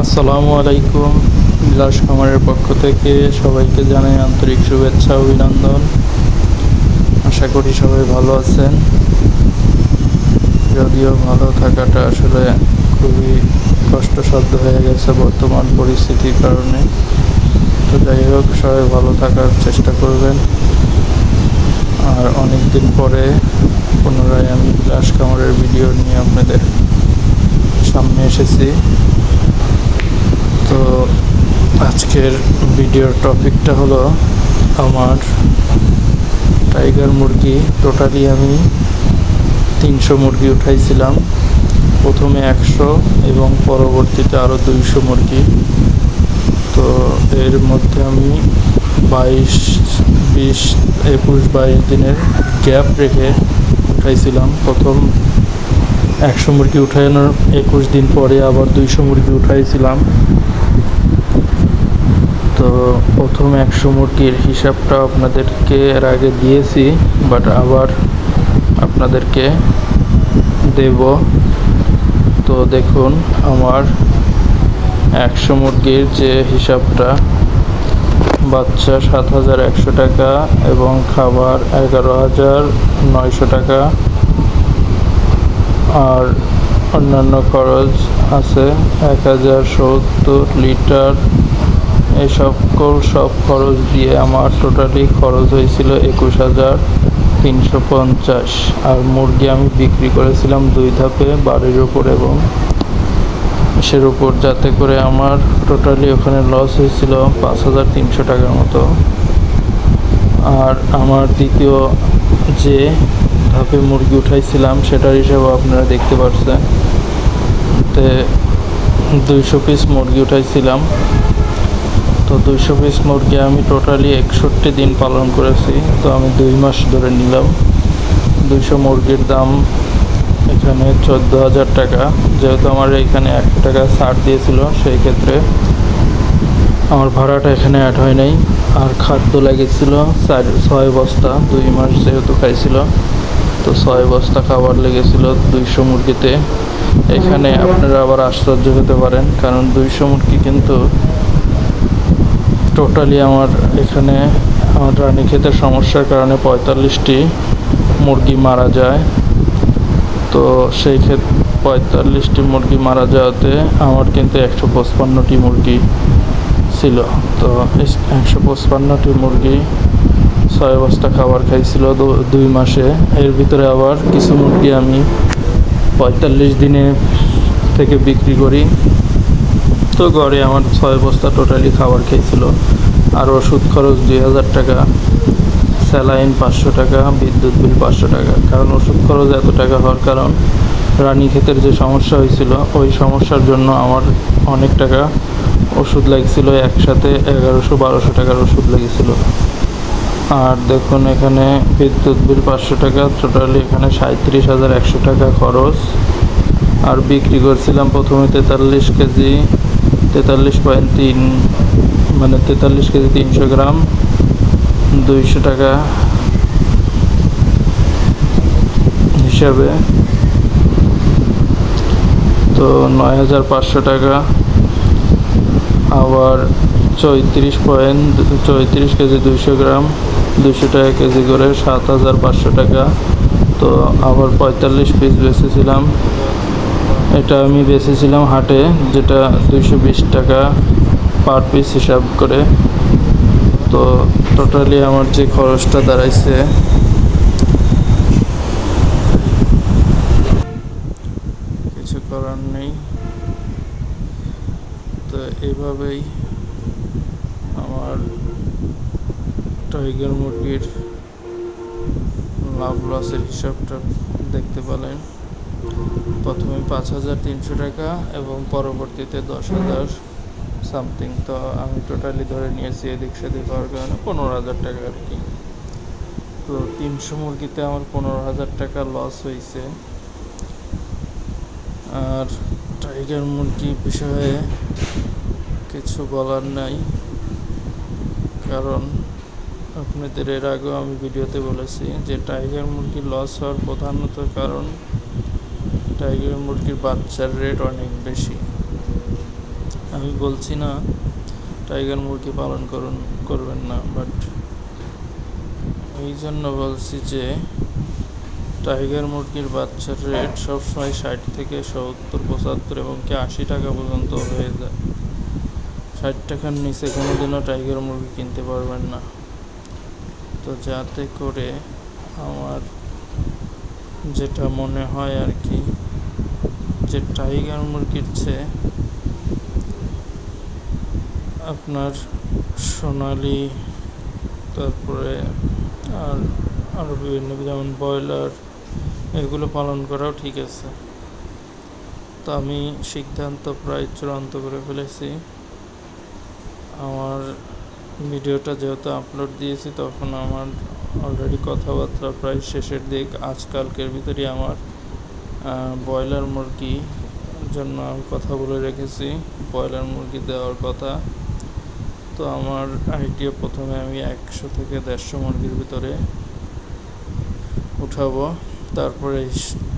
আসসালামু আলাইকুম। বিলাস খামারের পক্ষ থেকে সবাইকে জানাই আন্তরিক শুভেচ্ছা অভিনন্দন। আশা করি সবাই ভালো আছেন। যদিও ভালো থাকাটা আসলে খুবই কষ্টসাধ্য হয়ে গেছে বর্তমান পরিস্থিতির কারণে। তো যাই হোক, সবাই ভালো থাকার চেষ্টা করবেন। আর অনেক দিন পরে পুনরায় আমি বিলাস খামারের ভিডিও নিয়ে আপনাদের সামনে এসেছি। তো আজকের ভিডিওর টপিকটা হলো আমার টাইগার মুরগি। টোটালি আমি 300 মুরগি উঠাইছিলাম, প্রথমে 100 এবং পরবর্তীতে আরও 200 মুরগি। তো এর মধ্যে আমি 22 দিনের গ্যাপ রেখে উঠাইছিলাম। প্রথম 100 মুরগি উঠানোর 21 দিন পরে আবার 200 মুরগি উঠাইছিলাম। তো প্রথম 100 মুরগির হিসাবটা আপনাদেরকে এর আগে দিয়েছি, বাট আবার আপনাদেরকে দেব। তো দেখুন, আমার 100 মুরগির যে হিসাবটা, বাচ্চা 7,100 টাকা এবং খাবার 11,900 টাকা, আর অন্যান্য খরচ আছে 1070 লিটার। এই সব খরচ দিয়ে আমার টোটালি খরচ হয়েছিল 21,350। আর মুরগি আমি বিক্রি করেছিলাম 2 ধাপে, বাড়ির উপর এবং সের উপর, যাতে করে আমার টোটালি ওখানে লস হয়েছিল 5,300 টাকার মতো। আর আমার দ্বিতীয় যে ধাপে মুরগি উঠাইছিলাম সেটার হিসাবে আপনারা দেখতে পাচ্ছেন। 200 পিস মুরগি উঠাইছিলাম। তো 200 পিস মুরগি আমি টোটালি 61 দিন পালন করেছি। তো আমি 2 মাস ধরে নিলাম। 200 মুরগির দাম এখানে 14,000 টাকা। যেহেতু আমার এখানে 100 টাকা ছাড় দিয়েছিল, সেই ক্ষেত্রে আমার ভাড়াটা এখানে অ্যাড হয় নাই। আর খাদ্য লেগেছিল 6 বস্তা, 2 মাস যেহেতু খাইছিল, তো 6 বস্তা খাবার লেগেছিল 200 মুরগিতে। এখানে আপনারা আবার আশ্চর্য হতে পারেন, কারণ 200 মুরগি কিন্তু টোটালি আমার এখানে আমার রানীক্ষেতের সমস্যার কারণে 45টি মুরগি মারা যায়। তো সেই ক্ষেত্রে 45টি মুরগি মারা যাওয়াতে আমার কিন্তু 155টি মুরগি ছিল। তো 155টি মুরগি 6 বস্তা খাবার খাইছিল 2 মাসে। এর ভিতরে আবার কিছু মুরগি আমি 45 দিনে থেকে বিক্রি করি। তো গড়ে আমার 6 বস্তা টোটালি খাবার খেয়েছিল। আর ওষুধ খরচ 2,000 টাকা, স্যালাইন 500 টাকা, বিদ্যুৎ বিল 500 টাকা। কারণ ওষুধ খরচ এত টাকা হওয়ার কারণ রানীক্ষেতের যে সমস্যা হয়েছিল, ওই সমস্যার জন্য আমার অনেক টাকা ওষুধ লাগছিল। একসাথে 1100-1200 টাকার ওষুধ লেগেছিল। আর দেখুন, এখানে বিদ্যুৎ বিল 500 টাকা, টোটালি এখানে 37,100 টাকা খরচ। আর বিক্রি করছিলাম প্রথমে 43 কেজি, 43.3, মানে 43 কেজি 300 গ্রাম, 200 টাকা হিসাবে। তো 9,500 টাকা। আবার 34 কেজি 200 গ্রাম, 200 টাকা কেজি করে 7,500 টাকা। তো আবার 45 পিস বেচেছিলাম। এটা আমি বেচেছিলাম হাটে, যেটা 220 টাকা পার পিস হিসাব করে। তো টোটালি আমার যে খরচটা দাঁড়াইছে, কিছু করার নেই। তো এইভাবেই আমার টাইগার মুরগির লাভ লসের হিসাবটা দেখতে পেলেন। প্রথমে 5,300 টাকা এবং পরবর্তীতে 10,000 সামথিং। তো আমি টোটালি ধরে নিয়েছি এদিক সেদিক হওয়ার কারণে 15,000 টাকা আর কি। তো 300 মুরগিতে আমার 15,000 টাকা লস হয়েছে। আর টাইগার মুরগি বিষয়ে কিছু বলার নাই, কারণ আপনাদের এর আগেও আমি ভিডিওতে বলেছি যে টাইগার মুরগির লস হওয়ার প্রধানত কারণ টাইগার মুরগির বাচ্চার রেট অনেক বেশি। আমি বলছি না টাইগার মুরগি পালন করবেন না, বাট এই জন্য বলছি যে টাইগার মুরগির বাচ্চার রেট সবসময় 60 থেকে 70, 75 এবং কি 80 টাকা পর্যন্ত হয়ে যায়। 60 টাকার নিচে কোনোদিনও টাইগার মুরগি কিনতে পারবেন না। তো যাতে করে আমার যেটা মনে হয় আর কি, যে টাইগার মুরগির চেয়ে আপনার সোনালি, তারপরে আর আরও বিভিন্ন যেমন ব্রয়লার, এগুলো পালন করাও ঠিক আছে। তো আমি সিদ্ধান্ত প্রায় চূড়ান্ত করে ফেলেছি। আমার ভিডিওটা যেহেতু আপলোড দিয়েছি, তখন আমার অলরেডি কথাবার্তা প্রায় শেষের দিক। আজকালকের ভিতরেই আমার ব্রয়লার মুরগি জন্য আমি কথা বলে রেখেছি, ব্রয়লার মুরগি দেওয়ার কথা। তো আমার আইডিয়া প্রথমে আমি 100 থেকে 150 মুরগির ভিতরে উঠাবো, তারপরে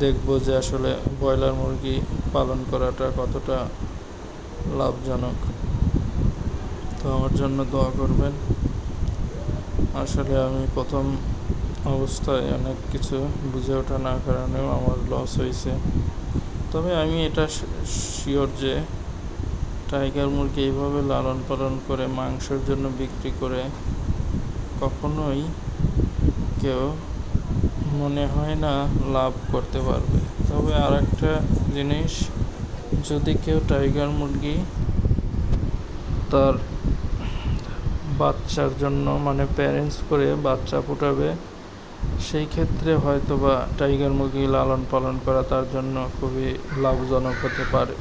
দেখব যে আসলে ব্রয়লার মুরগি পালন করাটা কতটা লাভজনক। তো আমার জন্য দোয়া করবেন। আসলে আমি প্রথম অবস্থায় অনেক কিছু বুঝে ওঠা না কারণেও আমার লস হয়েছে। তবে আমি এটা শিওর যে টাইগার মুরগি এইভাবে লালন পালন করে মাংসের জন্য বিক্রি করে কখনোই কেউ মনে হয় না লাভ করতে পারবে। তবে আর একটা জিনিস, যদি কেউ টাইগার মুরগি তার বাচ্চার জন্য মানে প্যারেন্টস করে বাচ্চা ফোটাবে, সেই ক্ষেত্রে হয়তো বা টাইগার মুরগি লালন পালন করা তার জন্য খুবই লাভজনক হতে পারে।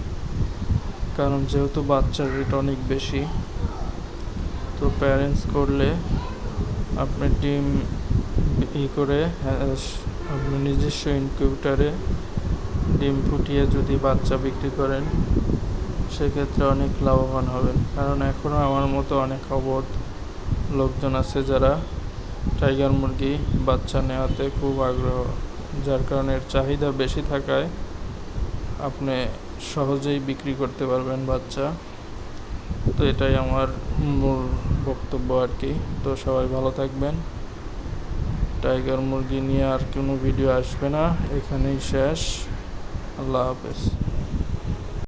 কারণ যেহেতু বাচ্চার রেট অনেক বেশি, তো প্যারেন্টস করলে আপনি ডিম করে আপনি নিজস্ব ইনকিউবেটরে ডিম ফুটিয়ে যদি বাচ্চা বিক্রি করেন, সেক্ষেত্রে অনেক লাভবান হবেন। কারণ এখনও আমার মতো অনেক অবধ লোকজন আছে যারা টাইগার মুরগি বাচ্চা নেওয়াতে খুব আগ্রহ, যার কারণে এর চাহিদা বেশি থাকায় আপনি সহজেই বিক্রি করতে পারবেন বাচ্চা। তো এটাই আমার মূল বক্তব্য আর কি। তো সবাই ভালো থাকবেন। টাইগার মুরগি নিয়ে আর কোনো ভিডিও আসবে না, এখানেই শেষ। আল্লাহ হাফেজ।